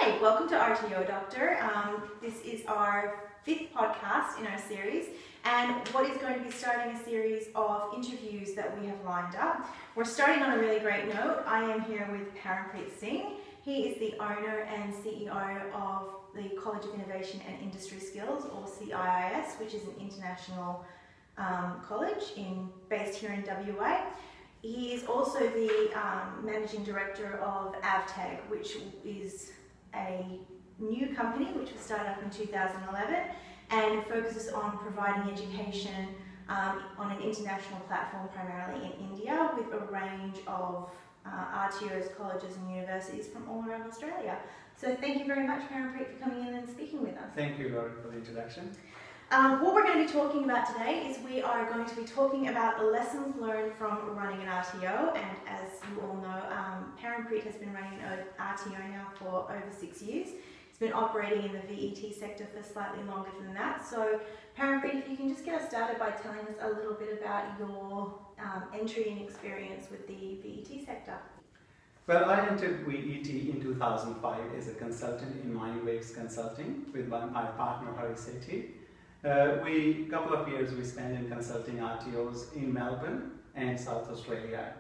Hi, welcome to RTO Doctor. This is our 5th podcast in our series, and what is going to be starting a series of interviews that we have lined up. We're starting on a really great note. I am here with Parampreet Singh. He is the owner and CEO of the College of Innovation and Industry Skills, or CIIS, which is an international college based here in WA. He is also the managing director of AVTEG, which is a new company which was started up in 2011 and focuses on providing education on an international platform, primarily in India, with a range of RTOs, colleges and universities from all around Australia. So thank you very much, Parampreet, for coming in and speaking with us. Thank you, Laurie, for the introduction. What we're going to be talking about today is we are going to be talking about the lessons learned from running an RTO, and as you all know, Parampreet has been running an RTO now for over 6 years. He's been operating in the VET sector for slightly longer than that. So Parampreet, if you can just get us started by telling us a little bit about your entry and experience with the VET sector. Well, I entered VET in 2005 as a consultant in mining waves consulting with my partner Hari Sethi. A couple of years we spent in consulting RTOs in Melbourne and South Australia.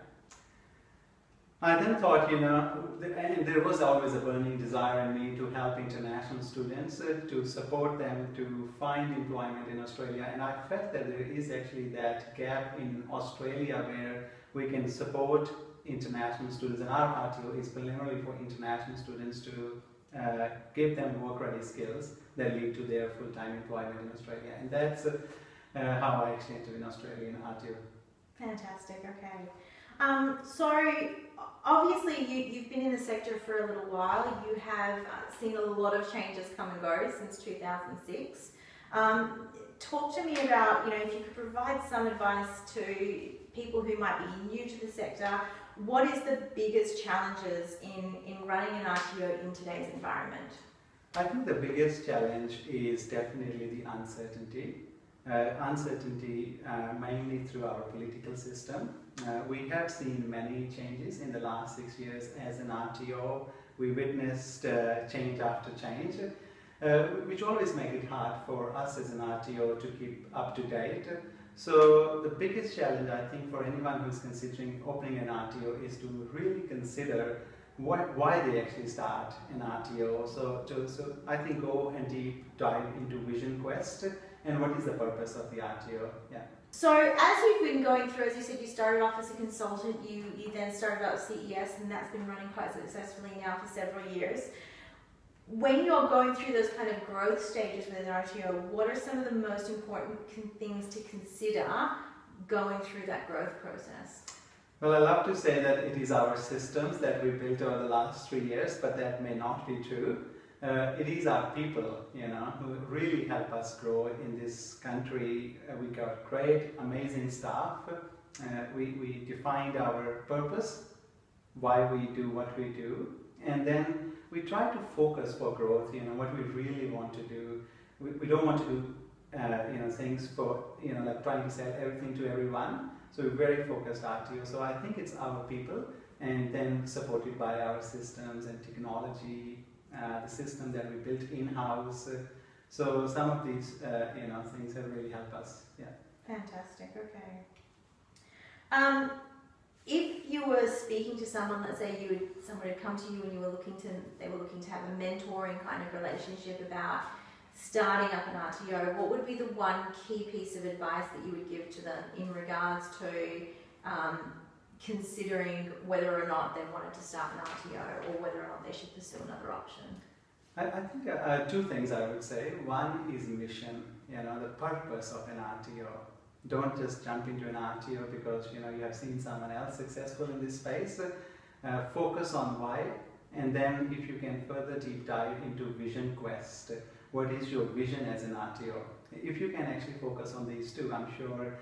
I then thought, and there was always a burning desire in me to help international students, to support them to find employment in Australia, and I felt that there is actually that gap in Australia where we can support international students, and our RTO is primarily for international students to give them work-ready skills that lead to their full-time employment in Australia, and that's how I actually entered in Australian RTO. Fantastic, okay. So obviously you've been in the sector for a little while. You have seen a lot of changes come and go since 2006. Talk to me about, if you could provide some advice to people who might be new to the sector. What is the biggest challenges in running an RTO in today's environment? I think the biggest challenge is definitely the uncertainty. Uncertainty mainly through our political system. We have seen many changes in the last 6 years as an RTO. We witnessed change after change, which always make it hard for us as an RTO to keep up to date. So the biggest challenge, I think, for anyone who's considering opening an RTO is to really consider why they actually start an RTO. So I think go and deep dive into Vision Quest and what is the purpose of the RTO. Yeah. So as you've been going through, as you said, you started off as a consultant, you then started out at CIIS, and that's been running quite successfully now for several years. When you're going through those kind of growth stages with an RTO, what are some of the most important things to consider going through that growth process? Well, I love to say that it is our systems that we built over the last 3 years, but that may not be true. It is our people, who really help us grow in this country. We got great, amazing staff. We defined our purpose, why we do what we do, and then we try to focus for growth, what we really want to do. We don't want to do, things for, like trying to sell everything to everyone. So we're very focused RTO. So I think it's our people, and then supported by our systems and technology, the system that we built in-house. So some of these, things have really helped us. Yeah. Fantastic. Okay. If you were speaking to someone, let's say someone had come to you and they were looking to have a mentoring kind of relationship about starting up an RTO, what would be the one key piece of advice that you would give to them in regards to considering whether or not they wanted to start an RTO or whether or not they should pursue another option? I think two things I would say. One is mission, the purpose of an RTO. Don't just jump into an RTO because you have seen someone else successful in this space. Focus on why, and then if you can further deep dive into Vision Quest. What is your vision as an RTO? If you can actually focus on these two, I'm sure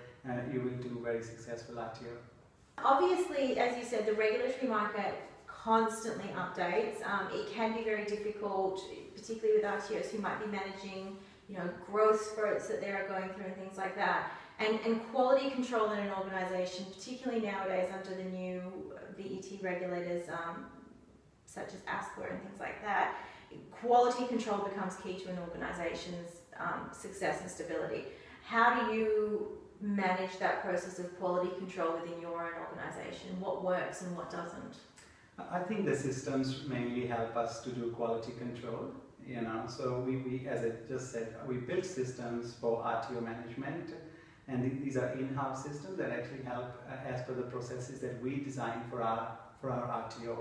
you will do very successful RTO. Obviously, as you said, the regulatory market constantly updates. It can be very difficult, particularly with RTOs who might be managing, growth spurts that they're going through and things like that. And quality control in an organisation, particularly nowadays under the new VET regulators, such as ASPR and things like that, quality control becomes key to an organisation's success and stability. How do you manage that process of quality control within your own organisation? What works and what doesn't? I think the systems mainly help us to do quality control. So we, as I just said, we built systems for RTO management, and these are in-house systems that actually help as per the processes that we design for our RTO.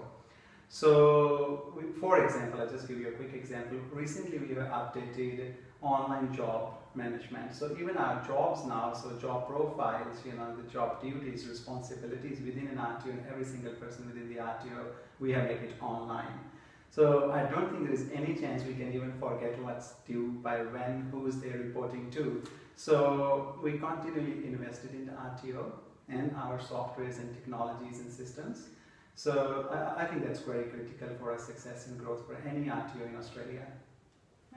So, for example, I'll just give you a quick example. Recently, we have updated online job management. So even our jobs now, so job profiles, the job duties, responsibilities within an RTO, and every single person within the RTO, we have made it online. So I don't think there is any chance we can even forget what's due by when, who's they're reporting to. So we continually invested in the RTO and our softwares and technologies and systems. So I think that's very critical for our success and growth for any RTO in Australia.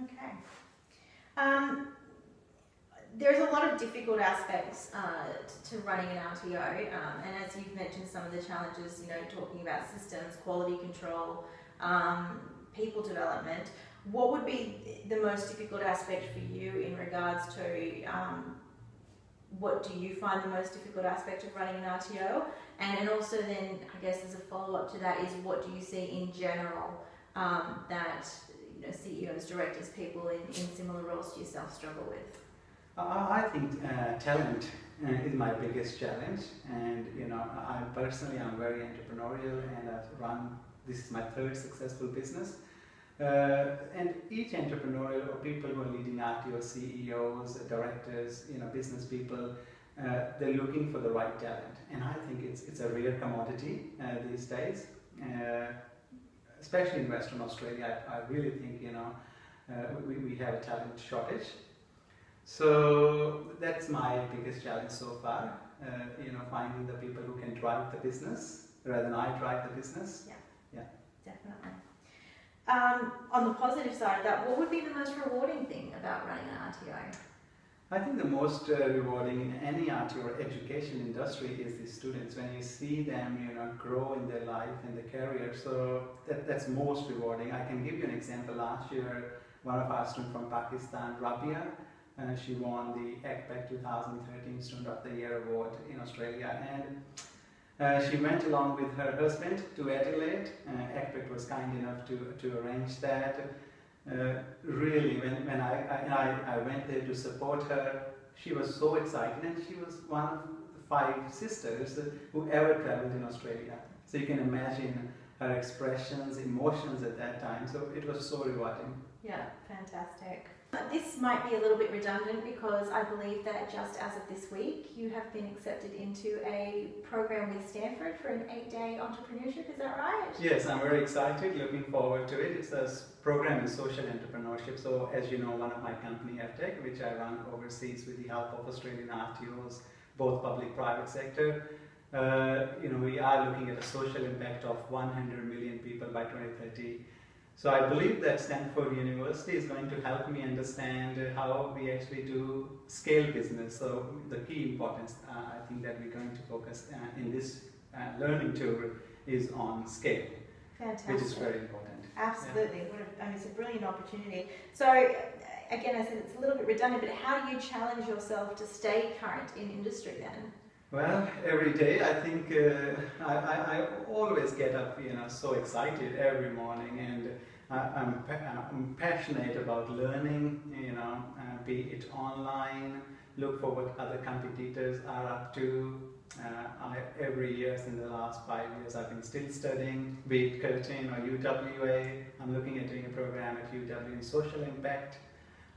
Okay. There's a lot of difficult aspects to running an RTO, and as you've mentioned, some of the challenges, talking about systems, quality control, people development. What would be the most difficult aspect for you in regards to what do you find the most difficult aspect of running an RTO? And also then, I guess as a follow-up to that is what do you see in general that CEOs, directors, people in similar roles to yourself struggle with? I think talent is my biggest challenge, and I personally am very entrepreneurial, and this is my third successful business. And each entrepreneurial or people who are leading RTO, CEOs, directors, business people, they're looking for the right talent, and I think it's a rare commodity these days, especially in Western Australia. I really think we have a talent shortage. So that's my biggest challenge so far. Finding the people who can drive the business rather than I drive the business. Yeah. Definitely. On the positive side of that, what would be the most rewarding thing about running an RTO? I think the most rewarding in any RTO or education industry is the students. When you see them, grow in their life and their career. So that's most rewarding. I can give you an example. Last year, one of our students from Pakistan, Rabia, she won the AVTEG 2013 Student of the Year Award in Australia, and she went along with her husband to Adelaide. AVTEG was kind enough to arrange that. Really, when I went there to support her, she was so excited, and she was one of the 5 sisters who ever traveled in Australia. So you can imagine her expressions, emotions at that time. So it was so rewarding. Yeah, fantastic. This might be a little bit redundant because I believe that just as of this week, you have been accepted into a program with Stanford for an 8-day entrepreneurship, is that right? Yes, I'm very excited, looking forward to it. It's a program in social entrepreneurship. So as you know, one of my company, AVTEG, which I run overseas with the help of Australian RTOs, both public, private sector, we are looking at a social impact of 100 million people by 2030. So I believe that Stanford University is going to help me understand how we actually do scale business. So the key importance, I think that we're going to focus in this learning tour is on scale. Fantastic. Which is very important. Absolutely. Yeah. It's a brilliant opportunity. So again, I said it's a little bit redundant, but how do you challenge yourself to stay current in industry then? Well, every day I think I always get up, so excited every morning, and I'm passionate about learning, be it online, look for what other competitors are up to. Every year in the last 5 years I've been still studying, be it Curtin or UWA. I'm looking at doing a program at UW in social impact.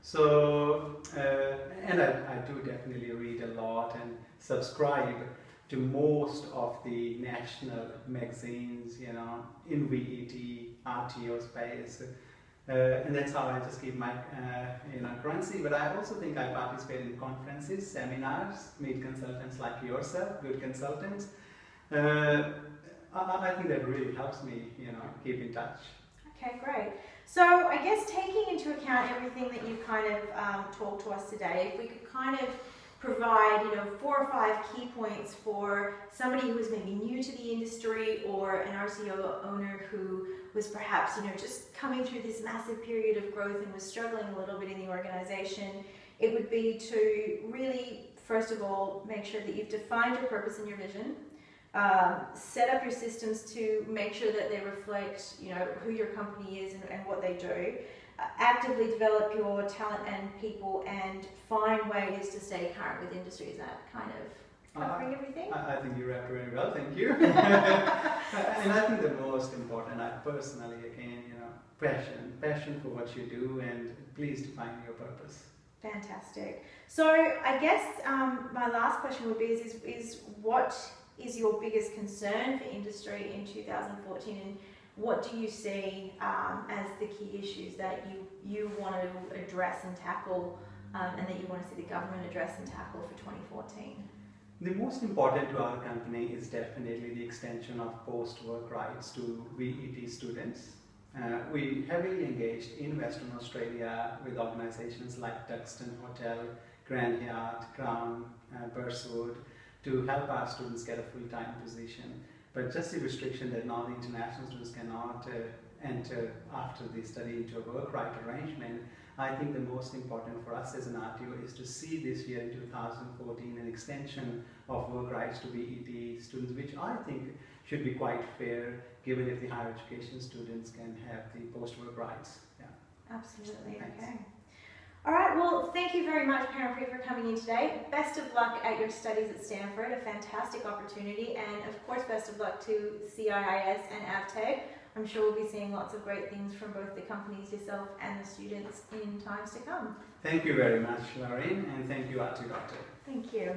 So, and I do definitely read a lot and subscribe to most of the national magazines, in VET, RTO space. And that's how I just keep my currency. But I also think I participate in conferences, seminars, meet consultants like yourself, good consultants. I think that really helps me, keep in touch. Okay, great. So I guess taking into account everything that you've kind of talked to us today, if we could kind of provide 4 or 5 key points for somebody who is maybe new to the industry, or an RCO owner who was perhaps just coming through this massive period of growth and was struggling a little bit in the organization, it would be to really, first of all, make sure that you've defined your purpose and your vision. Set up your systems to make sure that they reflect, who your company is and what they do. Actively develop your talent and people, and find ways to stay current with industry. Is that kind of covering everything? I think you wrapped very well. Thank you. And I think the most important, I personally, again, passion for what you do, and please define your purpose. Fantastic. So I guess my last question would be: is what is your biggest concern for industry in 2014, and what do you see as the key issues that you want to address and tackle, and that you want to see the government address and tackle for 2014? The most important to our company is definitely the extension of post-work rights to VET students. We heavily engaged in Western Australia with organizations like Duxton Hotel, Grand Hyatt, Crown, Burswood, to help our students get a full-time position. But just the restriction that non-international students cannot enter after they study into a work right arrangement, I think the most important for us as an RTO is to see this year in 2014 an extension of work rights to VET students, which I think should be quite fair, given if the higher education students can have the post-work rights. Yeah. Absolutely. Thanks. Okay. All right, well, thank you very much, Parampreet, for coming in today. Best of luck at your studies at Stanford, a fantastic opportunity, and of course, best of luck to CIIS and AVTEG. I'm sure we'll be seeing lots of great things from both the companies, yourself, and the students in times to come. Thank you very much, Lauren, and thank you, RT Doctor. Thank you.